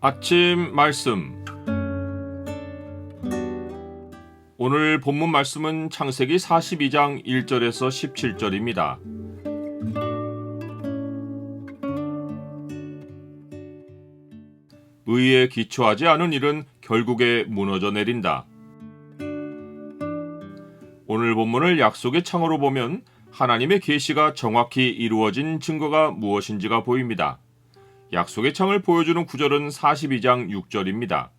아침 말씀. 오늘 본문 말씀은 창세기 42장 1절에서 17절입니다. 의에 기초하지 않은 일은 결국에 무너져 내린다. 오늘 본문을 약속의 창으로 보면 하나님의 계시가 정확히 이루어진 증거가 무엇인지가 보입니다. 약속의 창을 보여주는 구절은 42장 6절입니다.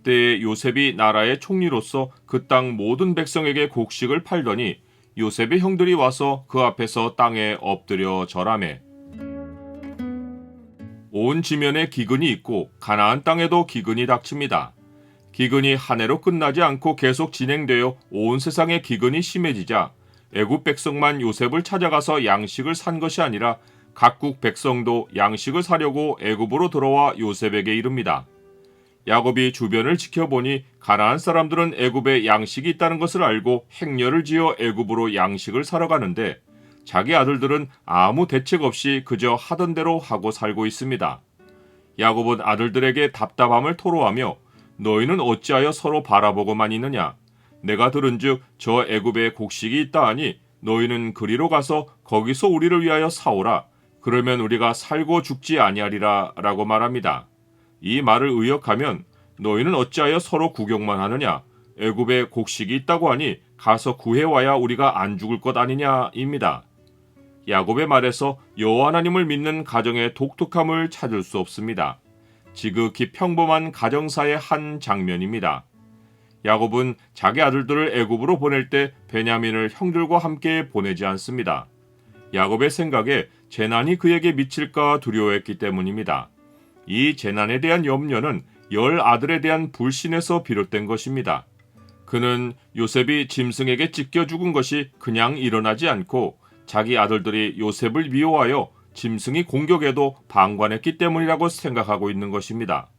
때에 요셉이 나라의 총리로서 그 땅 모든 백성에게 곡식을 팔더니 요셉의 형들이 와서 그 앞에서 땅에 엎드려 절하매. 온 지면에 기근이 있고 가나안 땅에도 기근이 닥칩니다. 기근이 한 해로 끝나지 않고 계속 진행되어 온 세상에 기근이 심해지자 애굽 백성만 요셉을 찾아가서 양식을 산 것이 아니라 각국 백성도 양식을 사려고 애굽으로 들어와 요셉에게 이릅니다. 야곱이 주변을 지켜보니 가나안 사람들은 애굽에 양식이 있다는 것을 알고 행렬을 지어 애굽으로 양식을 사러 가는데 자기 아들들은 아무 대책 없이 그저 하던 대로 하고 살고 있습니다. 야곱은 아들들에게 답답함을 토로하며 너희는 어찌하여 서로 바라보고만 있느냐? 내가 들은즉 저 애굽에 곡식이 있다 하니 너희는 그리로 가서 거기서 우리를 위하여 사오라. 그러면 우리가 살고 죽지 아니하리라 라고 말합니다. 이 말을 의역하면 너희는 어찌하여 서로 구경만 하느냐? 애굽에 곡식이 있다고 하니 가서 구해와야 우리가 안 죽을 것 아니냐입니다. 야곱의 말에서 여호와 하나님을 믿는 가정의 독특함을 찾을 수 없습니다. 지극히 평범한 가정사의 한 장면입니다. 야곱은 자기 아들들을 애굽으로 보낼 때 베냐민을 형들과 함께 보내지 않습니다. 야곱의 생각에 재난이 그에게 미칠까 두려워했기 때문입니다. 이 재난에 대한 염려는 열 아들에 대한 불신에서 비롯된 것입니다. 그는 요셉이 짐승에게 찢겨 죽은 것이 그냥 일어나지 않고 자기 아들들이 요셉을 미워하여 짐승이 공격해도 방관했기 때문이라고 생각하고 있는 것입니다.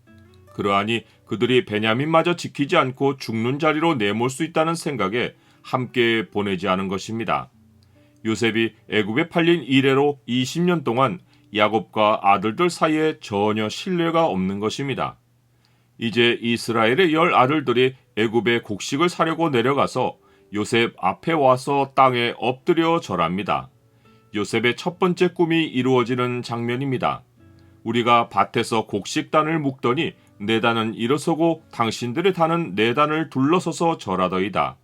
그러하니 그들이 베냐민마저 지키지 않고 죽는 자리로 내몰 수 있다는 생각에 함께 보내지 않은 것입니다. 요셉이 애굽에 팔린 이래로 20년 동안 야곱과 아들들 사이에 전혀 신뢰가 없는 것입니다. 이제 이스라엘의 10 아들들이 애굽에 곡식을 사려고 내려가서 요셉 앞에 와서 땅에 엎드려 절합니다. 요셉의 첫 번째 꿈이 이루어지는 장면입니다. 우리가 밭에서 곡식단을 묶더니 내 단은 일어서고 당신들의 단은 내 단을 둘러서서 절하더이다.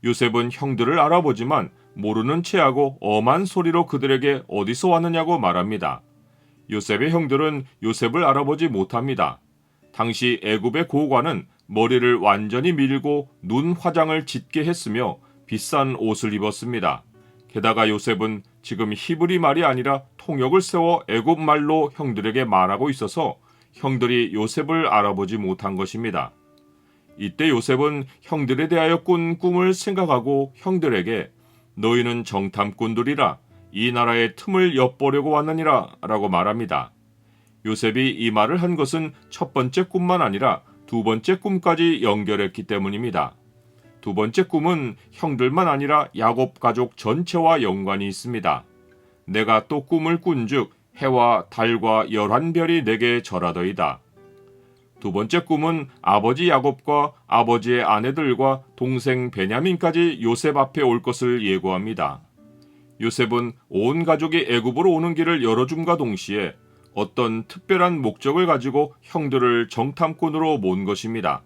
요셉은 형들을 알아보지만 모르는 체하고 엄한 소리로 그들에게 어디서 왔느냐고 말합니다. 요셉의 형들은 요셉을 알아보지 못합니다. 당시 애굽의 고관은 머리를 완전히 밀고 눈 화장을 짙게 했으며 비싼 옷을 입었습니다. 게다가 요셉은 지금 히브리 말이 아니라 통역을 세워 애굽 말로 형들에게 말하고 있어서 형들이 요셉을 알아보지 못한 것입니다. 이때 요셉은 형들에 대하여 꾼 꿈을 생각하고 형들에게 너희는 정탐꾼들이라 이 나라의 틈을 엿보려고 왔느니라 라고 말합니다. 요셉이 이 말을 한 것은 첫 번째 꿈만 아니라 두 번째 꿈까지 연결했기 때문입니다. 두 번째 꿈은 형들만 아니라 야곱 가족 전체와 연관이 있습니다. 내가 또 꿈을 꾼즉 해와 달과 열한 별이 내게 절하더이다. 두 번째 꿈은 아버지 야곱과 아버지의 아내들과 동생 베냐민까지 요셉 앞에 올 것을 예고합니다. 요셉은 온 가족이 애굽으로 오는 길을 열어줌과 동시에 어떤 특별한 목적을 가지고 형들을 정탐꾼으로 모은 것입니다.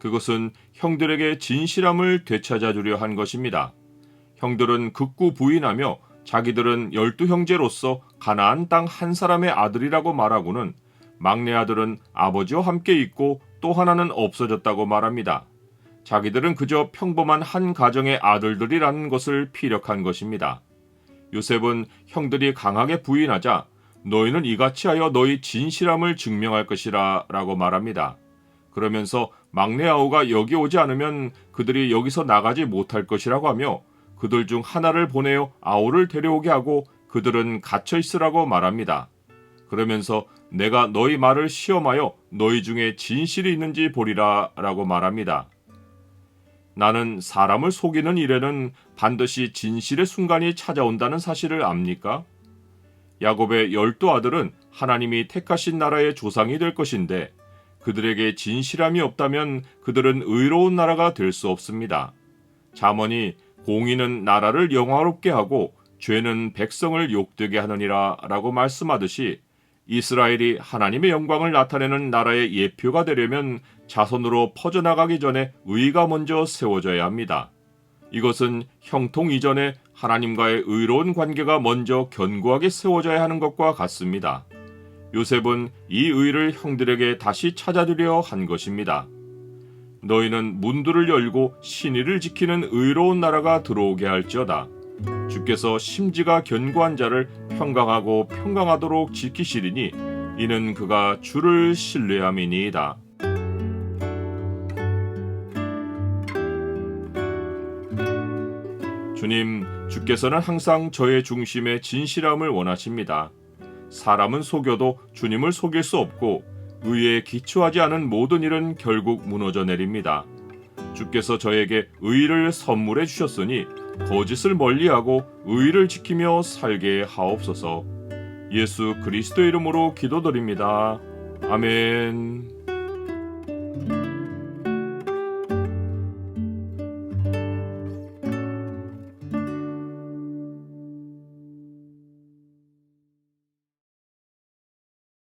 그것은 형들에게 진실함을 되찾아주려 한 것입니다. 형들은 극구 부인하며 자기들은 12형제로서 가나안 땅 한 사람의 아들이라고 말하고는 막내 아들은 아버지와 함께 있고 또 하나는 없어졌다고 말합니다. 자기들은 그저 평범한 한 가정의 아들들이라는 것을 피력한 것입니다. 요셉은 형들이 강하게 부인하자 너희는 이같이 하여 너희 진실함을 증명할 것이라 라고 말합니다. 그러면서 막내 아우가 여기 오지 않으면 그들이 여기서 나가지 못할 것이라고 하며 그들 중 하나를 보내어 아우를 데려오게 하고 그들은 갇혀 있으라고 말합니다. 그러면서 내가 너희 말을 시험하여 너희 중에 진실이 있는지 보리라 라고 말합니다. 나는 사람을 속이는 일에는 반드시 진실의 순간이 찾아온다는 사실을 압니까? 야곱의 12아들은 하나님이 택하신 나라의 조상이 될 것인데 그들에게 진실함이 없다면 그들은 의로운 나라가 될 수 없습니다. 잠언이 공의는 나라를 영화롭게 하고 죄는 백성을 욕되게 하느니라 라고 말씀하듯이 이스라엘이 하나님의 영광을 나타내는 나라의 예표가 되려면 자손으로 퍼져나가기 전에 의가 먼저 세워져야 합니다. 이것은 형통 이전에 하나님과의 의로운 관계가 먼저 견고하게 세워져야 하는 것과 같습니다. 요셉은 이 의를 형들에게 다시 찾아주려 한 것입니다. 너희는 문들을 열고 신의를 지키는 의로운 나라가 들어오게 할지어다. 주께서 심지가 견고한 자를 평강하고 평강하도록 지키시리니 이는 그가 주를 신뢰함이니이다. 주님, 주께서는 항상 저의 중심에 진실함을 원하십니다. 사람은 속여도 주님을 속일 수 없고 의에 기초하지 않은 모든 일은 결국 무너져 내립니다. 주께서 저에게 의를 선물해 주셨으니 거짓을 멀리하고 의를 지키며 살게 하옵소서. 예수 그리스도 이름으로 기도드립니다. 아멘.